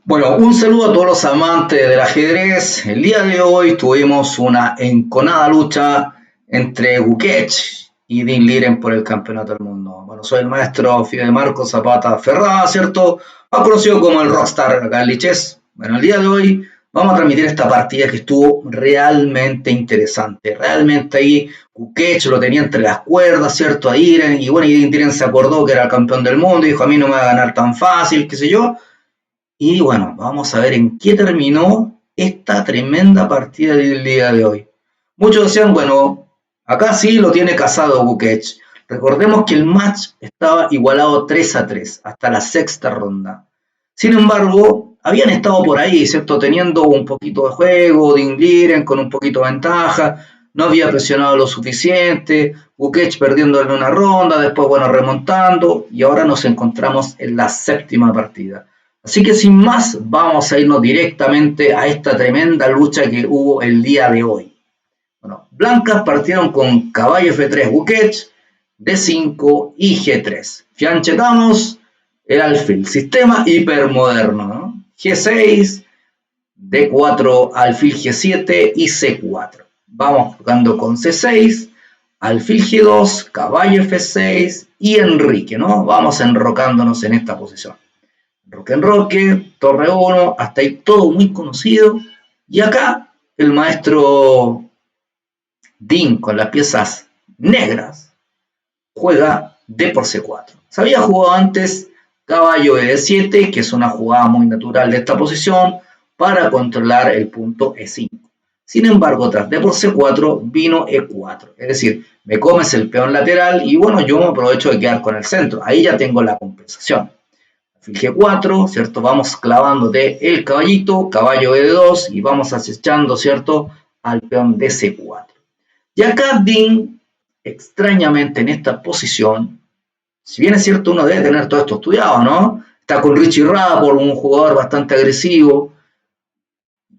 Bueno, un saludo a todos los amantes del ajedrez. El día de hoy tuvimos una enconada lucha entre Guquech y Dean Liren por el campeonato del mundo. Bueno, soy el maestro Fidel Marco Zapata Ferrada, ¿cierto? Más conocido como el Rockstar acá en Lichess. Bueno, el día de hoy vamos a transmitir esta partida que estuvo realmente interesante. Realmente ahí Guquech lo tenía entre las cuerdas, ¿cierto? A Liren, y bueno, y Dean Liren se acordó que era el campeón del mundo y dijo, a mí no me va a ganar tan fácil, qué sé yo. Y bueno, vamos a ver en qué terminó esta tremenda partida del día de hoy. Muchos decían, bueno, acá sí lo tiene casado Bukech. Recordemos que el match estaba igualado 3-3 hasta la sexta ronda. Sin embargo, habían estado por ahí, ¿cierto? Teniendo un poquito de juego, Dingliren con un poquito de ventaja, no había presionado lo suficiente, Bukech perdiendo en una ronda, después, bueno, remontando, y ahora nos encontramos en la séptima partida. Así que sin más, vamos a irnos directamente a esta tremenda lucha que hubo el día de hoy. Bueno, blancas partieron con caballo F3 Bukech, D5 y G3. Fianchetamos el alfil, sistema hipermoderno, ¿no? G6, D4, alfil G7 y C4. Vamos jugando con C6, alfil G2, caballo F6 y Enrique, ¿no? Vamos enrocándonos en esta posición. Roque, Torre 1, hasta ahí todo muy conocido. Y acá el maestro Dean con las piezas negras juega D por C4. Se había jugado antes caballo E7, que es una jugada muy natural de esta posición para controlar el punto E5. Sin embargo, tras D por C4 vino E4, es decir, me comes el peón lateral y bueno, yo me aprovecho de quedar con el centro. Ahí ya tengo la compensación. Alfil G4, ¿cierto? Vamos clavándote el caballito, caballo E2 y vamos acechando, ¿cierto? Al peón de C4. Y acá Dean, extrañamente en esta posición, si bien es cierto uno debe tener todo esto estudiado, ¿no? Está con Richie Rapport, un jugador bastante agresivo,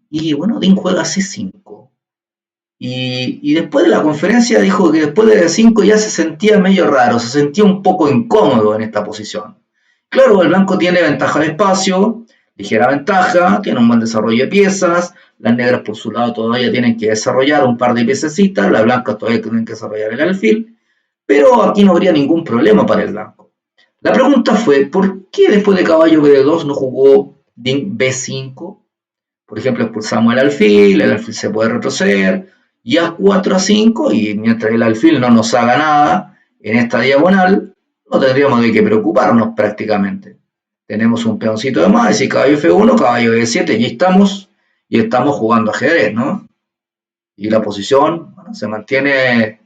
y bueno, Dean juega C5. Y después de la conferencia dijo que después de D5 ya se sentía medio raro, se sentía un poco incómodo en esta posición. Claro, el blanco tiene ventaja de espacio, ligera ventaja, tiene un buen desarrollo de piezas, las negras por su lado todavía tienen que desarrollar un par de piececitas, las blancas todavía tienen que desarrollar el alfil, pero aquí no habría ningún problema para el blanco. La pregunta fue, ¿por qué después de caballo B2 no jugó Din B5? Por ejemplo, expulsamos el alfil se puede retroceder, y A4 a 5, y mientras el alfil no nos haga nada en esta diagonal, no tendríamos de qué preocuparnos prácticamente. Tenemos un peoncito de más, y caballo F1, caballo E7, y estamos jugando ajedrez, ¿no? Y la posición bueno, se mantiene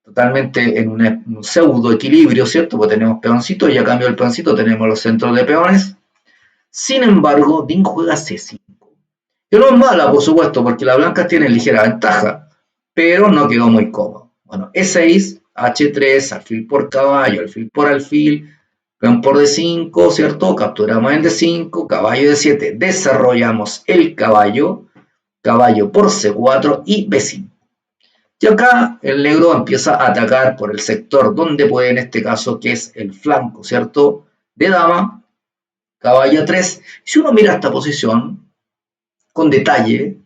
totalmente en un pseudo equilibrio, ¿cierto? Porque tenemos peoncitos y a cambio del peoncito tenemos los centros de peones. Sin embargo, Dean juega C5. Que no es mala, por supuesto, porque las blancas tienen ligera ventaja, pero no quedó muy cómodo. Bueno, E6, H3, alfil por caballo, alfil por alfil, peón por D5, ¿cierto? Capturamos en D5, caballo D7, desarrollamos el caballo, caballo por C4 y B5. Y acá el negro empieza a atacar por el sector donde puede, en este caso, que es el flanco, ¿cierto? De dama, caballo 3. Si uno mira esta posición con detalle,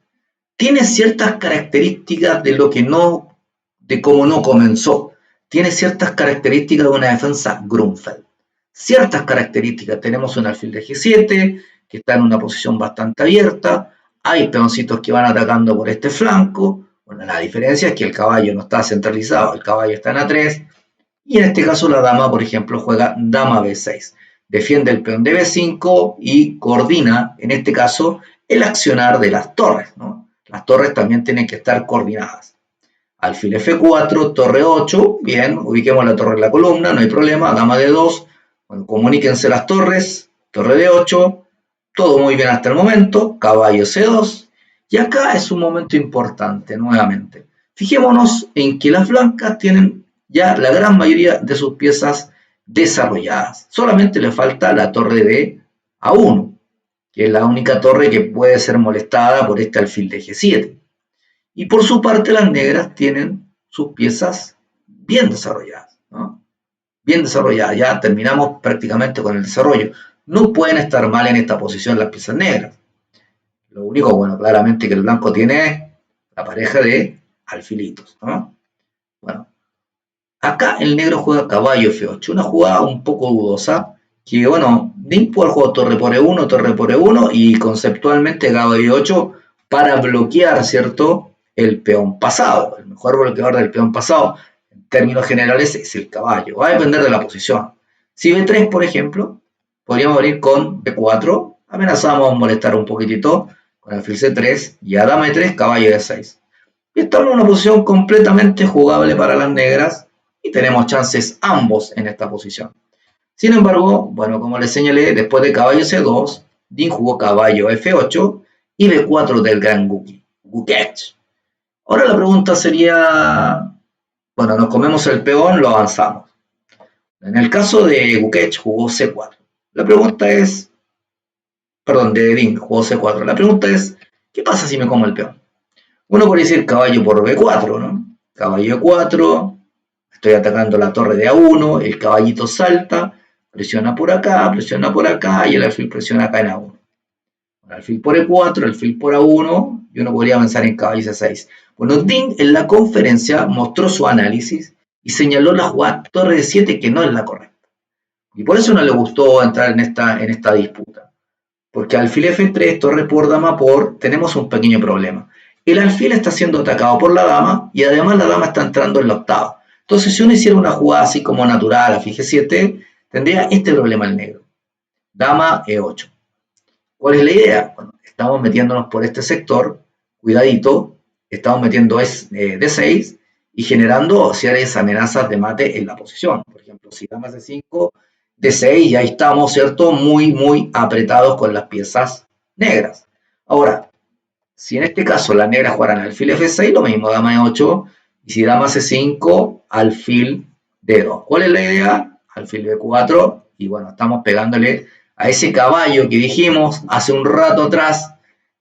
tiene ciertas características de lo que no, de cómo no comenzó. Tiene ciertas características de una defensa Grunfeld. Ciertas características. Tenemos un alfil de G7, que está en una posición bastante abierta. Hay peoncitos que van atacando por este flanco. Bueno, la diferencia es que el caballo no está centralizado, el caballo está en A3. Y en este caso la dama, por ejemplo, juega dama B6. Defiende el peón de B5 y coordina, en este caso, el accionar de las torres, ¿no? Las torres también tienen que estar coordinadas. Alfil F4, torre 8, bien, ubiquemos la torre en la columna, no hay problema, dama D2, bueno, comuníquense las torres, torre D8, todo muy bien hasta el momento, caballo C2, y acá es un momento importante nuevamente. Fijémonos en que las blancas tienen ya la gran mayoría de sus piezas desarrolladas, solamente le falta la torre de A1, que es la única torre que puede ser molestada por este alfil de G7. Y por su parte las negras tienen sus piezas bien desarrolladas, ¿no? Bien desarrolladas, ya terminamos prácticamente con el desarrollo. no pueden estar mal en esta posición las piezas negras. Lo único, bueno, claramente que el blanco tiene la pareja de alfilitos, ¿no? Bueno, acá el negro juega caballo F8, una jugada un poco dudosa, que bueno, Dean puede jugar torre por E1 y conceptualmente caballo 8 para bloquear, ¿cierto? El peón pasado. El mejor bloqueador del peón pasado, en términos generales, es el caballo. Va a depender de la posición. Si B3, por ejemplo, podríamos abrir con B4, amenazamos molestar un poquitito con alfil C3 y a dama E3, caballo D6. Y estamos en una posición completamente jugable para las negras y tenemos chances ambos en esta posición. Sin embargo, bueno, como les señalé, después de caballo C2, Dean jugó caballo F8 y B4 del gran Gukesh. Ahora la pregunta sería, bueno, nos comemos el peón, lo avanzamos. En el caso de Gukesh jugó C4. La pregunta es, perdón, de Dean jugó C4. La pregunta es, ¿qué pasa si me como el peón? Uno puede decir caballo por B4, ¿no? Caballo E4, estoy atacando la torre de A1, el caballito salta, presiona por acá y el alfil presiona acá en A1. El alfil por E4, el alfil por A1 y uno podría avanzar en caballo C6. Bueno, Dean en la conferencia mostró su análisis y señaló la jugada torre de 7 que no es la correcta. Y por eso no le gustó entrar en esta disputa. Porque alfil F3, torre por dama por, tenemos un pequeño problema. El alfil está siendo atacado por la dama y además la dama está entrando en la octava. Entonces, si uno hiciera una jugada así como natural, a G7, tendría este problema el negro. Dama E8. ¿Cuál es la idea? Bueno, estamos metiéndonos por este sector, cuidadito, estamos metiendo D6 y generando ciertas amenazas de mate en la posición. Por ejemplo, si dama C5, D6 y ahí estamos, ¿cierto? Muy apretados con las piezas negras. Ahora, si en este caso las negras jugaran alfil F6, lo mismo, dama E8, y si dama C5, alfil D2. ¿Cuál es la idea? Alfil B4, y bueno, estamos pegándole a ese caballo que dijimos hace un rato atrás,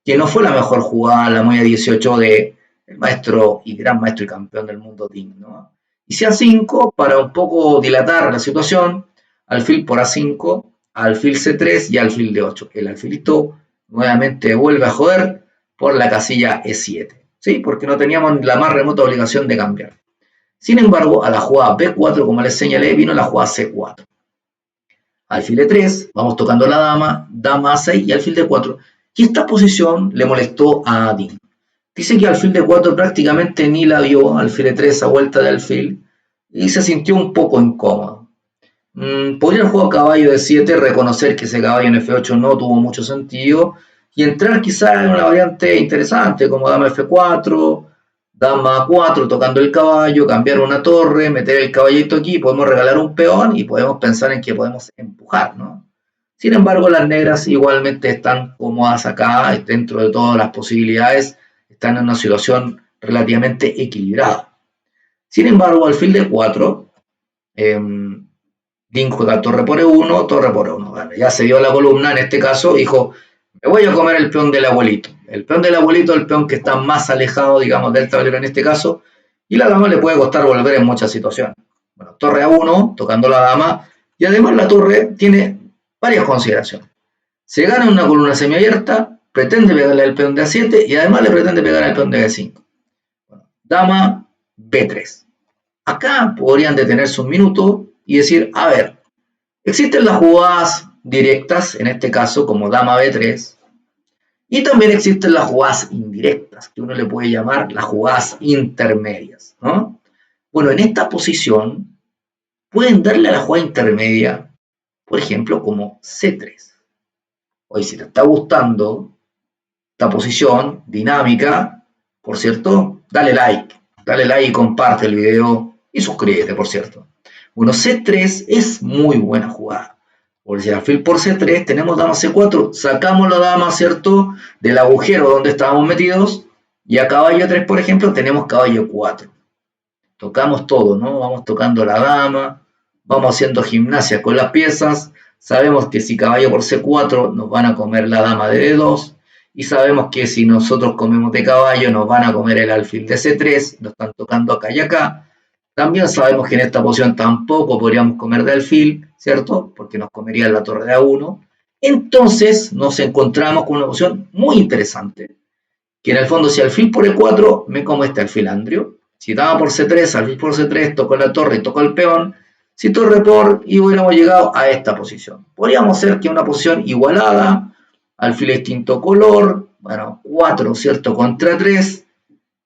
que no fue la mejor jugada, la movida 18 de el maestro y gran maestro y campeón del mundo Dean, ¿no? Y si A5, para un poco dilatar la situación, alfil por A5, alfil C3 y alfil D8. El alfilito nuevamente vuelve a joder por la casilla E7, ¿sí? Porque no teníamos la más remota obligación de cambiar. Sin embargo, a la jugada B4, como les señalé, vino la jugada C4. Alfil E3, vamos tocando la dama, dama A6 y alfil D4. Y esta posición le molestó a Dean. Dice que alfil D4 prácticamente ni la vio, alfil E3 a vuelta de alfil, y se sintió un poco incómodo. Podría jugar caballo D7, reconocer que ese caballo en F8 no tuvo mucho sentido, y entrar quizás en una variante interesante, como dama F4, dama A4 tocando el caballo, cambiar una torre, meter el caballito aquí, podemos regalar un peón y podemos pensar en que podemos empujar, ¿no? Sin embargo, las negras igualmente están cómodas acá, dentro de todas las posibilidades, están en una situación relativamente equilibrada. Sin embargo, alfil D4, Dean juega torre por E1, torre por E1. Bueno, ya se dio la columna, en este caso dijo, me voy a comer el peón del abuelito. El peón del abuelito es el peón que está más alejado, digamos, del tablero en este caso, y la dama le puede costar volver en muchas situaciones. Bueno, torre A1, tocando la dama, y además la torre tiene varias consideraciones. Se gana una columna semiabierta, pretende pegarle al peón de A7 y además le pretende pegar al peón de B5. Bueno, dama B3. Acá podrían detenerse un minuto y decir, a ver, existen las jugadas directas, en este caso como dama B3, y también existen las jugadas indirectas, que uno le puede llamar las jugadas intermedias, ¿no? Bueno, en esta posición pueden darle a la jugada intermedia, por ejemplo, como C3. Oye, si te está gustando esta posición dinámica, por cierto, dale like y comparte el video y suscríbete, por cierto. Bueno, C3 es muy buena jugada. Por si alfil por C3 tenemos dama C4, sacamos la dama, ¿cierto?, del agujero donde estábamos metidos, y a caballo 3, por ejemplo, tenemos caballo 4. Tocamos todo, ¿no? Vamos tocando la dama, vamos haciendo gimnasia con las piezas, sabemos que si caballo por C4 nos van a comer la dama de D2, y sabemos que si nosotros comemos de caballo nos van a comer el alfil de C3, nos están tocando acá y acá. También sabemos que en esta posición tampoco podríamos comer de alfil, ¿cierto? Porque nos comería la torre de A1. Entonces nos encontramos con una opción muy interesante, que en el fondo si alfil por E4 me como este alfil andrio, si dama por C3, alfil por C3, toco la torre y toco el peón, si torre por, y hubiéramos llegado a esta posición. Podríamos ser que una posición igualada, alfil distinto color, bueno, 4, ¿cierto? Contra 3,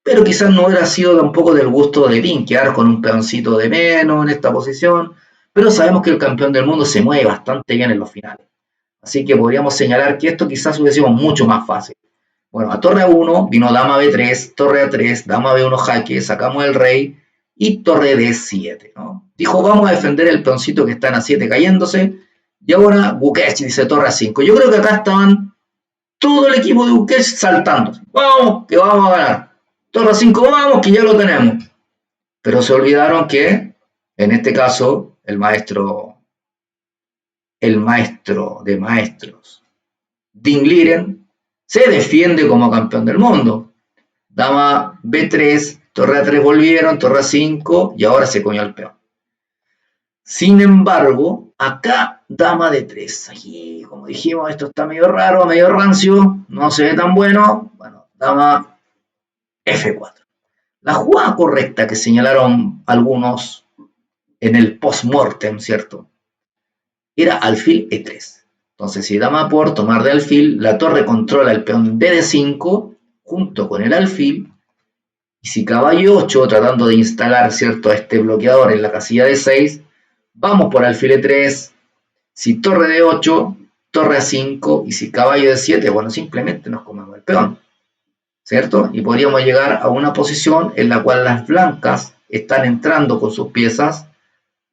pero quizás no hubiera sido tampoco del gusto de Lin quedar con un peoncito de menos en esta posición, pero sabemos que el campeón del mundo se mueve bastante bien en los finales. Así que podríamos señalar que esto quizás hubiese sido mucho más fácil. Bueno, a torre A1 vino dama B3, torre A3, dama B1 jaque, sacamos el rey y torre D7, ¿no? Dijo, vamos a defender el peoncito que está en A7 cayéndose. Y ahora Gukesh dice torre A5. Yo creo que acá estaban todo el equipo de Gukesh saltando. Vamos, que vamos a ganar. Torre A5, vamos, que ya lo tenemos. Pero se olvidaron que, en este caso, el maestro de maestros, Ding Liren, se defiende como campeón del mundo. Dama B3, torre A3 volvieron, torre A5 y ahora se coñó el peón. Sin embargo, acá dama D3. Aquí, como dijimos, esto está medio raro, medio rancio, no se ve tan bueno. Bueno, dama F4. La jugada correcta que señalaron algunos en el post-mortem, ¿cierto? Era alfil E3. Entonces, si dama por tomar de alfil, la torre controla el peón de D5 junto con el alfil, y si caballo 8, tratando de instalar, ¿cierto?, este bloqueador en la casilla de 6, vamos por alfil E3, si torre de 8, torre A5, y si caballo de 7, bueno, simplemente nos comemos el peón, ¿cierto? Y podríamos llegar a una posición en la cual las blancas están entrando con sus piezas,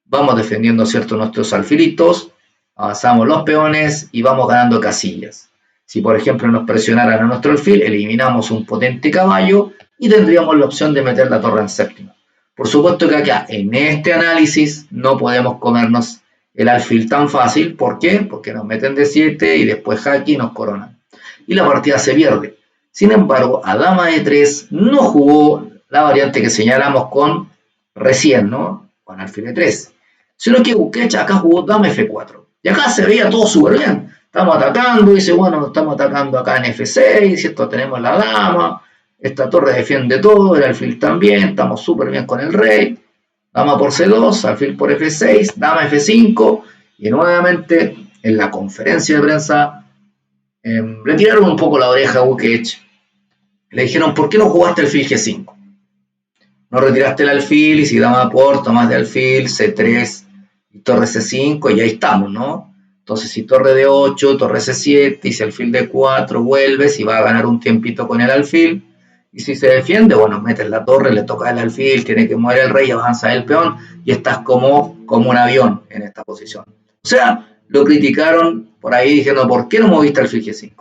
vamos defendiendo, ¿cierto?, nuestros alfilitos, avanzamos los peones y vamos ganando casillas. Si por ejemplo nos presionaran a nuestro alfil, eliminamos un potente caballo y tendríamos la opción de meter la torre en séptima. Por supuesto que acá, en este análisis, no podemos comernos el alfil tan fácil. ¿Por qué? Porque nos meten de 7 y después jaque y nos coronan. Y la partida se pierde. Sin embargo, a dama E3 no jugó la variante que señalamos con recién, ¿no? Con alfil E3. Sino que Gukesh acá jugó dama F4. Y acá se veía todo súper bien. Estamos atacando, dice, bueno, estamos atacando acá en F6, ¿cierto? Tenemos la dama, esta torre defiende todo, el alfil también, estamos súper bien con el rey. Dama por C2, alfil por F6, dama F5, y nuevamente en la conferencia de prensa le tiraron un poco la oreja a Gukesh. Le dijeron, ¿por qué no jugaste alfil G5? No retiraste el alfil, y si dama por, tomás de alfil, C3, y torre C5, y ahí estamos, ¿no? Entonces, si torre de 8, torre C7, y si alfil de 4, vuelves y va a ganar un tiempito con el alfil. Y si se defiende, bueno, metes la torre, le toca el alfil, tiene que mover el rey, avanza el peón, y estás como un avión en esta posición. O sea, lo criticaron por ahí diciendo, ¿por qué no moviste alfil G5?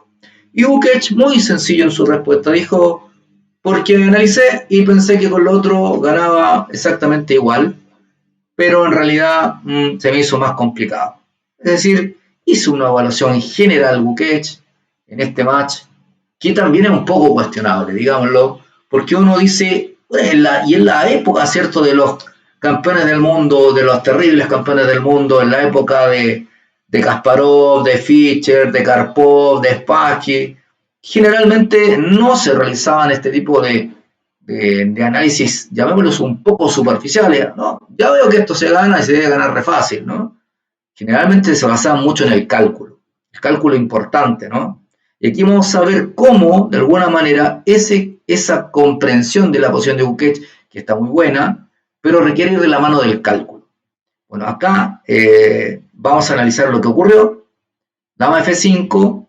Y Gukesh, muy sencillo en su respuesta, dijo, porque analicé y pensé que con lo otro ganaba exactamente igual, pero en realidad se me hizo más complicado. Es decir, hizo una evaluación general Gukesh en este match, que también es un poco cuestionable, digámoslo, porque uno dice, y en la época, ¿cierto?, de los campeones del mundo, de los terribles campeones del mundo, en la época de Kasparov, de Fischer, de Karpov, de Spassky, generalmente no se realizaban este tipo de análisis, llamémoslos un poco superficiales, ¿no? Ya veo que esto se gana y se debe ganar re fácil, ¿no? Generalmente se basaba mucho en el cálculo importante, ¿no? Y aquí vamos a ver cómo, de alguna manera, esa comprensión de la posición de Gukesh, que está muy buena, pero requiere ir de la mano del cálculo. Bueno, acá vamos a analizar lo que ocurrió. Dama F5,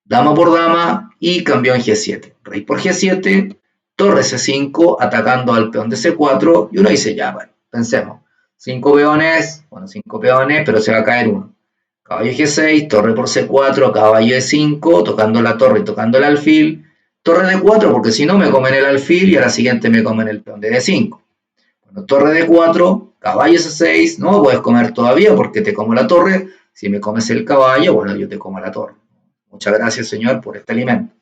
dama por dama y cambió en G7. Rey por G7, torre C5, atacando al peón de C4, y uno dice, ya, bueno, pensemos. 5 peones, pero se va a caer uno. Caballo G6, torre por C4, caballo E5, tocando la torre y tocando el alfil. Torre D4, porque si no me comen el alfil y a la siguiente me comen el peón de D5. Bueno, torre D4, caballo C6, no puedes comer todavía porque te como la torre. Si me comes el caballo, bueno, yo te como la torre. Muchas gracias, señor, por este alimento.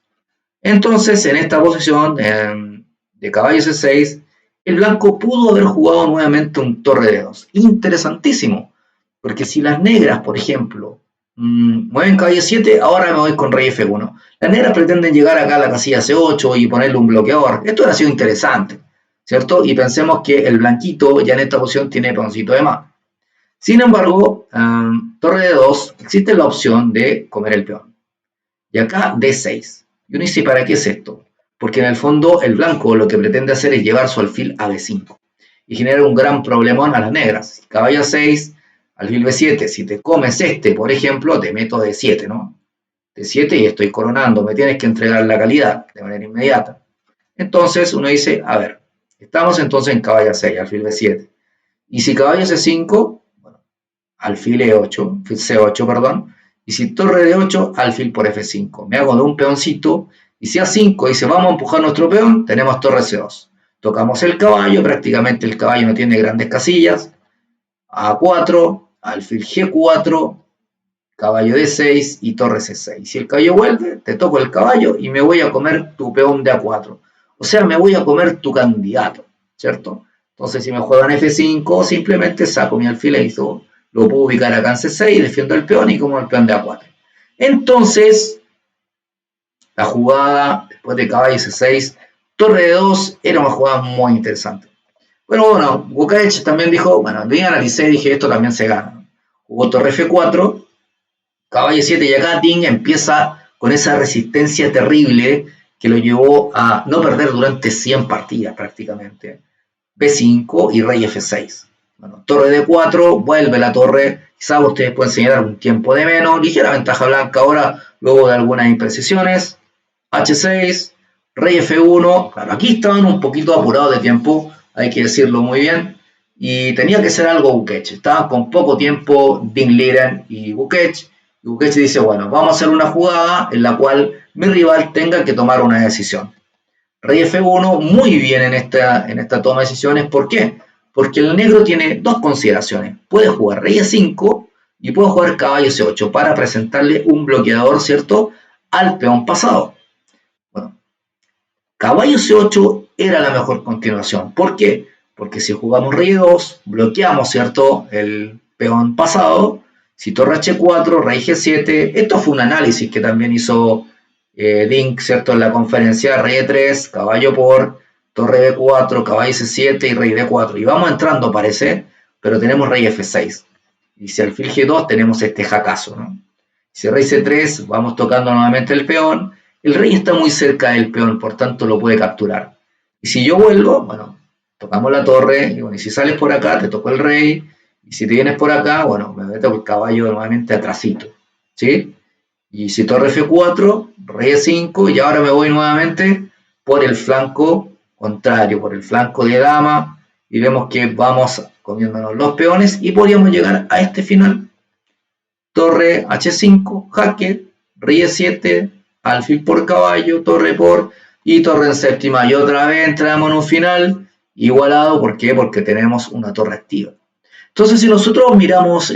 Entonces, en esta posición de caballo C6, el blanco pudo haber jugado nuevamente un torre D2. Interesantísimo, porque si las negras, por ejemplo, mueven caballo 7, ahora me voy con rey F1. Las negras pretenden llegar acá a la casilla C8 y ponerle un bloqueador. Esto hubiera sido interesante, ¿cierto? Y pensemos que el blanquito ya en esta posición tiene peoncito de más. Sin embargo, torre de 2, existe la opción de comer el peón. Y acá D6. Y uno dice, ¿para qué es esto? Porque en el fondo el blanco lo que pretende hacer es llevar su alfil a B5 y generar un gran problemón a las negras. Caballo 6, alfil B7. Si te comes este, por ejemplo, te meto D7, ¿no? D7 y estoy coronando, me tienes que entregar la calidad de manera inmediata. Entonces uno dice, a ver, estamos entonces en caballo 6, alfil B7. Y si caballo C5, bueno, alfil E8, C8, perdón, y si torre D8, alfil por F5. Me hago de un peoncito, y si A5 dice vamos a empujar nuestro peón, tenemos torre C2. Tocamos el caballo, prácticamente el caballo no tiene grandes casillas. A4, alfil G4, caballo D6 y torre C6. Si el caballo vuelve, te toco el caballo y me voy a comer tu peón de A4. O sea, me voy a comer tu candidato, ¿cierto? Entonces, si me juegan F5, simplemente saco mi alfil E2, lo puedo ubicar acá en C6, defiendo el peón y como el peón de A4. Entonces, la jugada después de caballo C6, torre D2, era una jugada muy interesante. Bueno, Wukaech también dijo, bueno, yo analicé y dije, esto también se gana. Jugó torre F4, caballo 7 y acá Ting empieza con esa resistencia terrible que lo llevó a no perder durante 100 partidas prácticamente. B5 y rey F6. Bueno, torre D4, vuelve la torre, quizás ustedes pueden señalar un tiempo de menos, ligera ventaja blanca ahora, luego de algunas imprecisiones. H6, rey F1, claro, aquí estaban un poquito apurados de tiempo, hay que decirlo muy bien, y tenía que ser algo Wukaech, estaban con poco tiempo Ding Liren y Wukaech dice, bueno, vamos a hacer una jugada en la cual mi rival tenga que tomar una decisión. Rey F1 muy bien en esta toma de decisiones. ¿Por qué? Porque el negro tiene dos consideraciones. Puede jugar rey E5 y puede jugar caballo C8 para presentarle un bloqueador, ¿cierto?, al peón pasado. Bueno, caballo C8 era la mejor continuación. ¿Por qué? Porque si jugamos rey E2, bloqueamos, ¿cierto?, el peón pasado. Si torre H4, rey G7. Esto fue un análisis que también hizo Dink, ¿cierto? En la conferencia, rey E3, caballo por, torre B4, caballo C7 y rey D4. Y vamos entrando, parece, pero tenemos rey F6. Y si alfil G2 tenemos este jacazo, ¿no? Si rey C3, vamos tocando nuevamente el peón. El rey está muy cerca del peón, por tanto lo puede capturar. Y si yo vuelvo, bueno, tocamos la torre, y bueno, y si sales por acá, te toco el rey. Y si te vienes por acá, bueno, me meto el caballo nuevamente atrasito, ¿sí? Y si torre F4, rey E5, y ahora me voy nuevamente por el flanco contrario, por el flanco de dama, y vemos que vamos comiéndonos los peones, y podríamos llegar a este final. Torre H5, jaque, rey E7, alfil por caballo, torre por, y torre en séptima, y otra vez entramos en un final igualado, ¿por qué? Porque tenemos una torre activa. Entonces, si nosotros miramos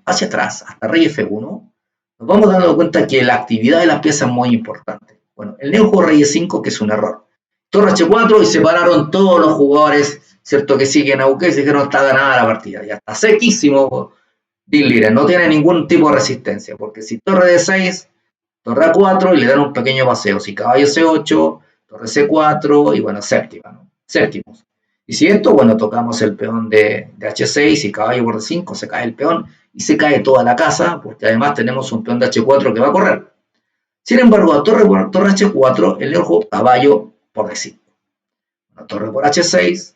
hacia atrás, hasta rey F1, nos vamos dando cuenta que la actividad de las piezas es muy importante. Bueno, el negro jugó rey E5, que es un error. Torre H4 y se pararon todos los jugadores, ¿cierto?, que siguen a Buque y dijeron está ganada la partida. Ya está sequísimo Ding Liren, no tiene ningún tipo de resistencia, porque si torre D6, torre A4 y le dan un pequeño paseo. Si caballo C8, torre C4 y bueno, séptima, ¿no? Séptimos. Y si esto, bueno, tocamos el peón de H6 y caballo por D5, se cae el peón y se cae toda la casa, porque además tenemos un peón de H4 que va a correr. Sin embargo, a torre por torre H4, el negro jugó caballo por D5. Bueno, torre por H6,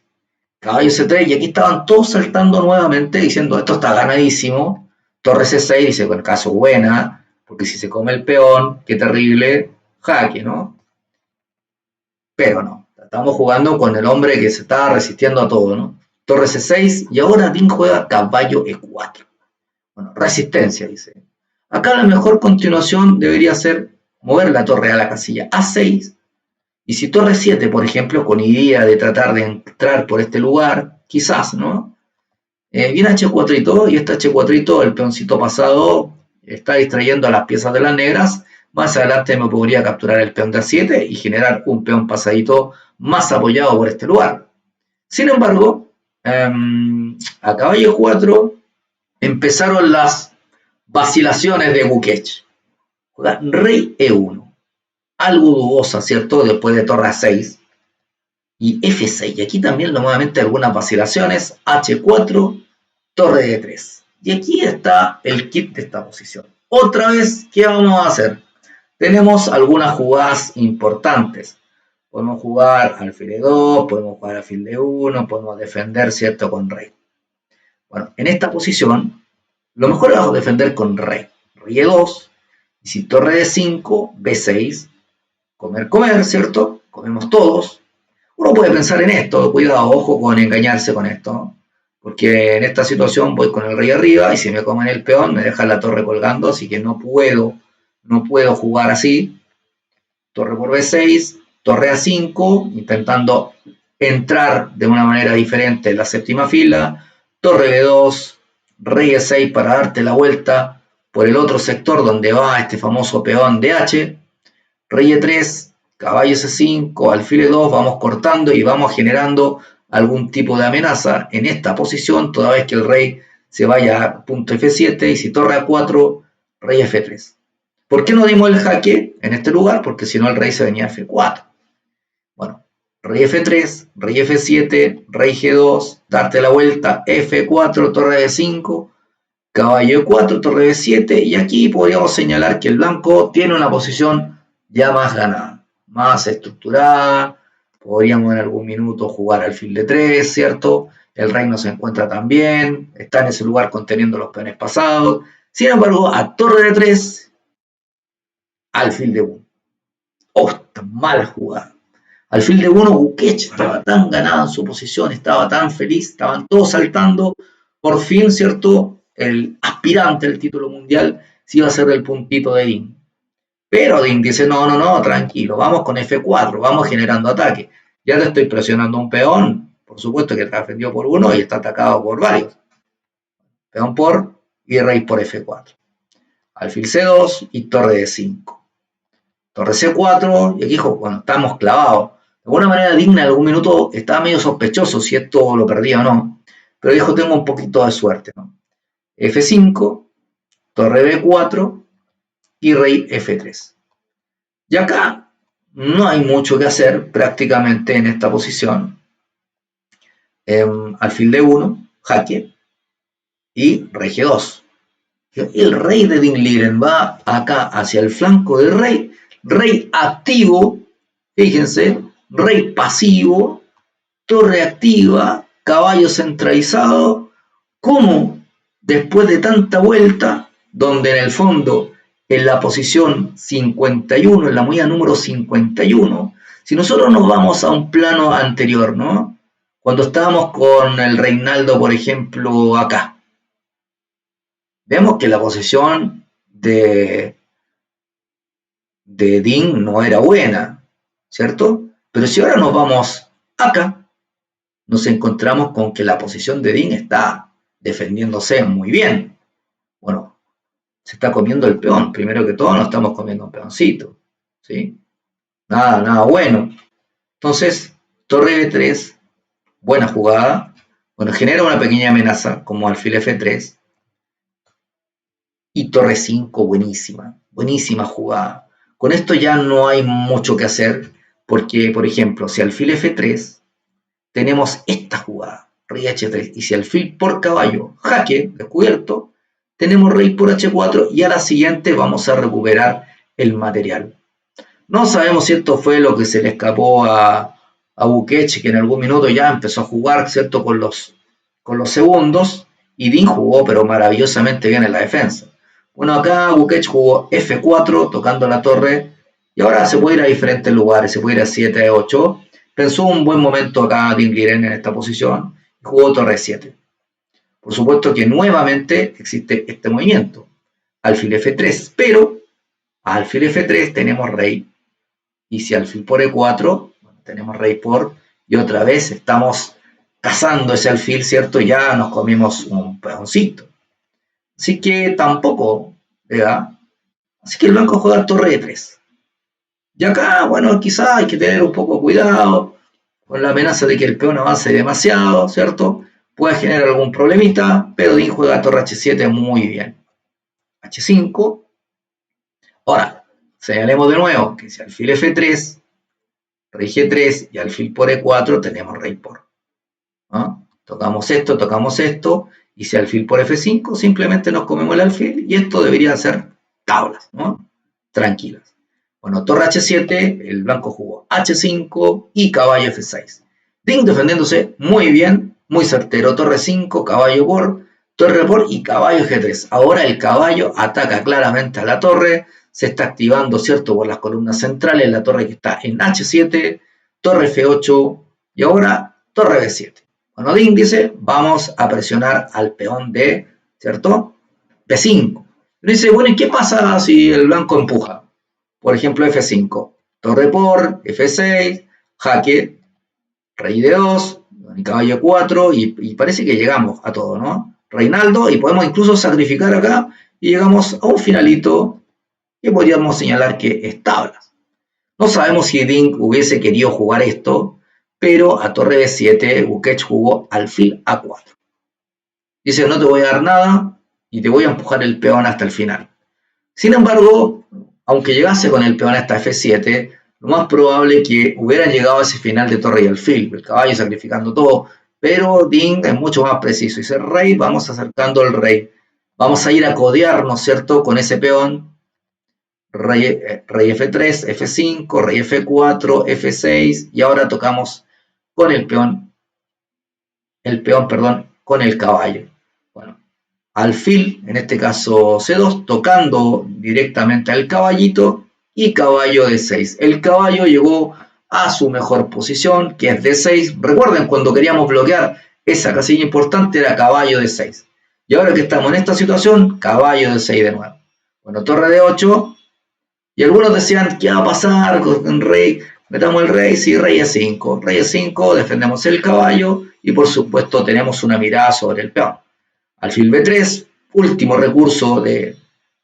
caballo C3, y aquí estaban todos saltando nuevamente diciendo esto está ganadísimo. Torre C6 dice, bueno, caso buena, porque si se come el peón, qué terrible, jaque, ¿no? Pero no, estamos jugando con el hombre que se estaba resistiendo a todo, ¿no? Torre C6 y ahora Ding juega caballo E4. Bueno, resistencia, dice. Acá la mejor continuación debería ser mover la torre a la casilla A6. Y si torre 7, por ejemplo, con idea de tratar de entrar por este lugar, quizás, ¿no? Viene H4 y este H4, el peoncito pasado, está distrayendo a las piezas de las negras. Más adelante me podría capturar el peón de A7 y generar un peón pasadito más apoyado por este lugar. Sin embargo, a caballo 4 empezaron las Vacilaciones de Gukesh. Juega rey E1. Algo dudosa, ¿cierto? Después de torre A6. Y F6. Y aquí también nuevamente algunas vacilaciones. H4, torre D3. Y aquí está el kit de esta posición. Otra vez, ¿qué vamos a hacer? Tenemos algunas jugadas importantes. Podemos jugar alfil E2, podemos jugar alfil D1, podemos defender, ¿cierto? Con rey. Bueno, en esta posición, lo mejor es defender con rey. Rey E2, y si torre D5, B6, comer, ¿cierto? Comemos todos. Uno puede pensar en esto, cuidado, ojo con engañarse con esto, ¿no? Porque en esta situación voy con el rey arriba y si me comen el peón me dejan la torre colgando, así que no puedo jugar así. Torre por B6, torre A5, intentando entrar de una manera diferente en la séptima fila, torre B2, rey E6 para darte la vuelta por el otro sector donde va este famoso peón DH, rey E3, caballo C5, alfil E2, vamos cortando y vamos generando algún tipo de amenaza en esta posición, toda vez que el rey se vaya a punto F7 y si torre A4, rey F3. ¿Por qué no dimos el jaque en este lugar? Porque si no el rey se venía a F4. Bueno, rey F3, rey F7, rey G2, darte la vuelta, F4, torre D5, caballo E4, torre D7, y aquí podríamos señalar que el blanco tiene una posición ya más ganada, más estructurada, podríamos en algún minuto jugar alfil D3, ¿cierto? El rey no se encuentra tan bien, está en ese lugar conteniendo los peones pasados, sin embargo, a torre D3, alfil D1. ¡Oh, está mal jugada! Alfil D1, Gukesh estaba tan ganado en su posición, estaba tan feliz, estaban todos saltando. Por fin, ¿cierto? El aspirante al título mundial se iba a hacer el puntito de Ding. Pero Ding dice, no, tranquilo, vamos con F4, vamos generando ataque. Ya te estoy presionando un peón, por supuesto que te defendió por uno y está atacado por varios. Peón por y rey por F4. Alfil C2 y torre D5. Torre C4, y aquí dijo, bueno, estamos clavados. De alguna manera Digna en algún minuto estaba medio sospechoso si esto lo perdía o no, pero dijo, tengo un poquito de suerte, ¿no? F5, torre B4 y rey F3. Y acá no hay mucho que hacer prácticamente en esta posición. Alfil D1, jaque, y rey G2. El rey de Dingliren va acá hacia el flanco del rey activo, fíjense, rey pasivo, torre activa, caballo centralizado, como después de tanta vuelta, donde en el fondo, en la posición 51, en la movida número 51, si nosotros nos vamos a un plano anterior, ¿no? Cuando estábamos con el Reinaldo, por ejemplo, acá, vemos que la posición de Ding no era buena, ¿cierto? Pero si ahora nos vamos acá, nos encontramos con que la posición de Ding está defendiéndose muy bien. Bueno, se está comiendo el peón. Primero que todo, nos estamos comiendo un peoncito, ¿sí? Nada bueno. Entonces, torre B3, buena jugada. Bueno, genera una pequeña amenaza como alfil F3. Y torre 5, buenísima jugada. Con esto ya no hay mucho que hacer, porque, por ejemplo, si alfil F3, tenemos esta jugada, rey H3, y si alfil por caballo, jaque, descubierto, tenemos rey por H4, y a la siguiente vamos a recuperar el material. No sabemos si esto fue lo que se le escapó a Gukesh, que en algún minuto ya empezó a jugar, ¿cierto?, con los segundos, y Ding jugó, pero maravillosamente bien en la defensa. Bueno, acá Gukesh jugó F4 tocando la torre y ahora se puede ir a diferentes lugares, se puede ir a 7, 8. Pensó un buen momento acá Dingliren en esta posición y jugó torre 7. Por supuesto que nuevamente existe este movimiento, alfil F3, pero a alfil F3 tenemos rey y si alfil por E4, bueno, tenemos rey por y otra vez estamos cazando ese alfil, ¿cierto? Ya nos comimos un peoncito. Así que tampoco, ¿verdad? Así que el blanco juega torre E3. Y acá, bueno, quizás hay que tener un poco de cuidado con la amenaza de que el peón avance demasiado, ¿cierto? Puede generar algún problemita, pero Ding juega torre H7 muy bien. H5. Ahora, señalemos de nuevo que si alfil F3, rey G3 y alfil por E4 tenemos rey por. ¿No? Tocamos esto, y si alfil por F5 simplemente nos comemos el alfil y esto debería ser tablas, ¿no? Tranquilas. Bueno, torre H7, el blanco jugó H5 y caballo F6. Ding defendiéndose muy bien, muy certero. Torre 5, caballo por, torre por y caballo G3. Ahora el caballo ataca claramente a la torre, se está activando, ¿cierto?, por las columnas centrales, la torre que está en H7, torre F8 y ahora torre B7. Bueno, Ding dice, vamos a presionar al peón de, ¿cierto?, B5. Dice, bueno, ¿y qué pasa si el blanco empuja? Por ejemplo, F5, torre por, F6, jaque, rey D2, caballo 4 y parece que llegamos a todo, ¿no? Reinaldo, y podemos incluso sacrificar acá y llegamos a un finalito que podríamos señalar que es tablas. No sabemos si Ding hubiese querido jugar esto, pero a torre B7 Gukesh jugó alfil A4. Dice, no te voy a dar nada y te voy a empujar el peón hasta el final. Sin embargo, aunque llegase con el peón hasta F7, lo más probable es que hubieran llegado a ese final de torre y alfil, el caballo sacrificando todo, pero Ding es mucho más preciso. Dice, rey, vamos acercando al rey. Vamos a ir a codearnos, ¿cierto?, con ese peón. Rey F3, F5, rey F4, F6, y ahora tocamos con el peón, con el caballo. Bueno, alfil, en este caso C2, tocando directamente al caballito y caballo D6. El caballo llegó a su mejor posición, que es D6. Recuerden, cuando queríamos bloquear esa casilla importante era caballo D6. Y ahora que estamos en esta situación, caballo D6 de nuevo. Bueno, torre D8. Y algunos decían, ¿qué va a pasar con rey? Metamos el rey, sí, rey E5. Rey E5, defendemos el caballo y por supuesto tenemos una mirada sobre el peón. Alfil B3, último recurso de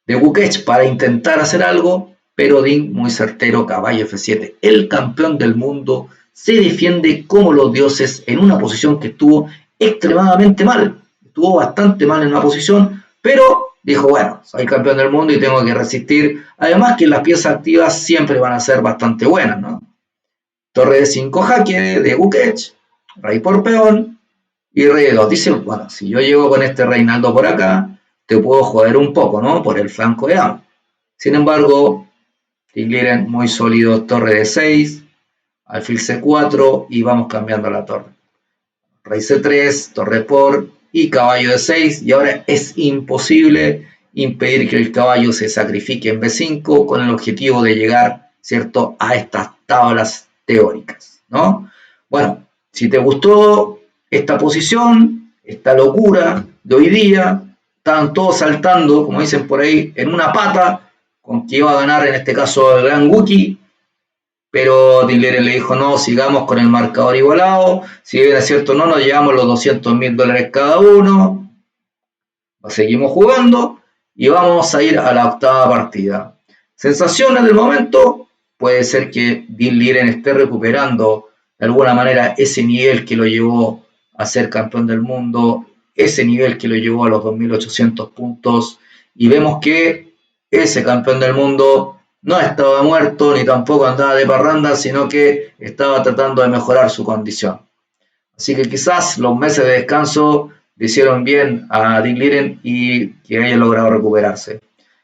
Gukesh para intentar hacer algo, pero Ding muy certero, caballo F7. El campeón del mundo se defiende como los dioses en una posición que estuvo extremadamente mal. Estuvo bastante mal en una posición, pero dijo, bueno, soy campeón del mundo y tengo que resistir. Además que las piezas activas siempre van a ser bastante buenas, ¿no? Torre de 5 jaque de Gukesh, rey por peón y rey de 2. Dice, bueno, si yo llego con este Reinaldo por acá, te puedo joder un poco, ¿no?, por el flanco de dama. Sin embargo, Ding Liren muy sólido, torre de 6, alfil C4 y vamos cambiando la torre. Rey C3, torre por y caballo de 6 y ahora es imposible impedir que el caballo se sacrifique en B5 con el objetivo de llegar, ¿cierto?, a estas tablas teóricas, ¿no? Bueno, si te gustó esta posición, esta locura de hoy día, estaban todos saltando, como dicen por ahí, en una pata, con que iba a ganar en este caso el gran Wookie, pero Ding Liren le dijo, no, sigamos con el marcador igualado, si bien es cierto, no nos llevamos los $200.000 cada uno, seguimos jugando y vamos a ir a la octava partida. Sensaciones del momento, puede ser que Ding Liren esté recuperando de alguna manera ese nivel que lo llevó a ser campeón del mundo, ese nivel que lo llevó a los 2.800 puntos, y vemos que ese campeón del mundo no estaba muerto ni tampoco andaba de parranda, sino que estaba tratando de mejorar su condición. Así que quizás los meses de descanso le hicieron bien a Ding Liren y que haya logrado recuperarse.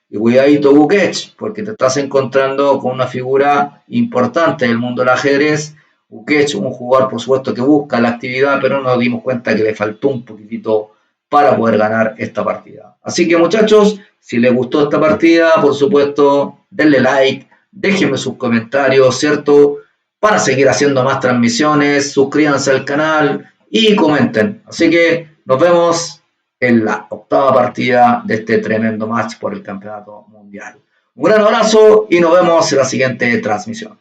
Y cuidadito Gukesh, porque te estás encontrando con una figura importante del mundo del ajedrez. Gukesh, un jugador por supuesto que busca la actividad, pero nos dimos cuenta que le faltó un poquitito para poder ganar esta partida. Así que muchachos, si les gustó esta partida, por supuesto, denle like, déjenme sus comentarios, ¿cierto?, para seguir haciendo más transmisiones, suscríbanse al canal y comenten. Así que nos vemos en la octava partida de este tremendo match por el campeonato mundial. Un gran abrazo y nos vemos en la siguiente transmisión.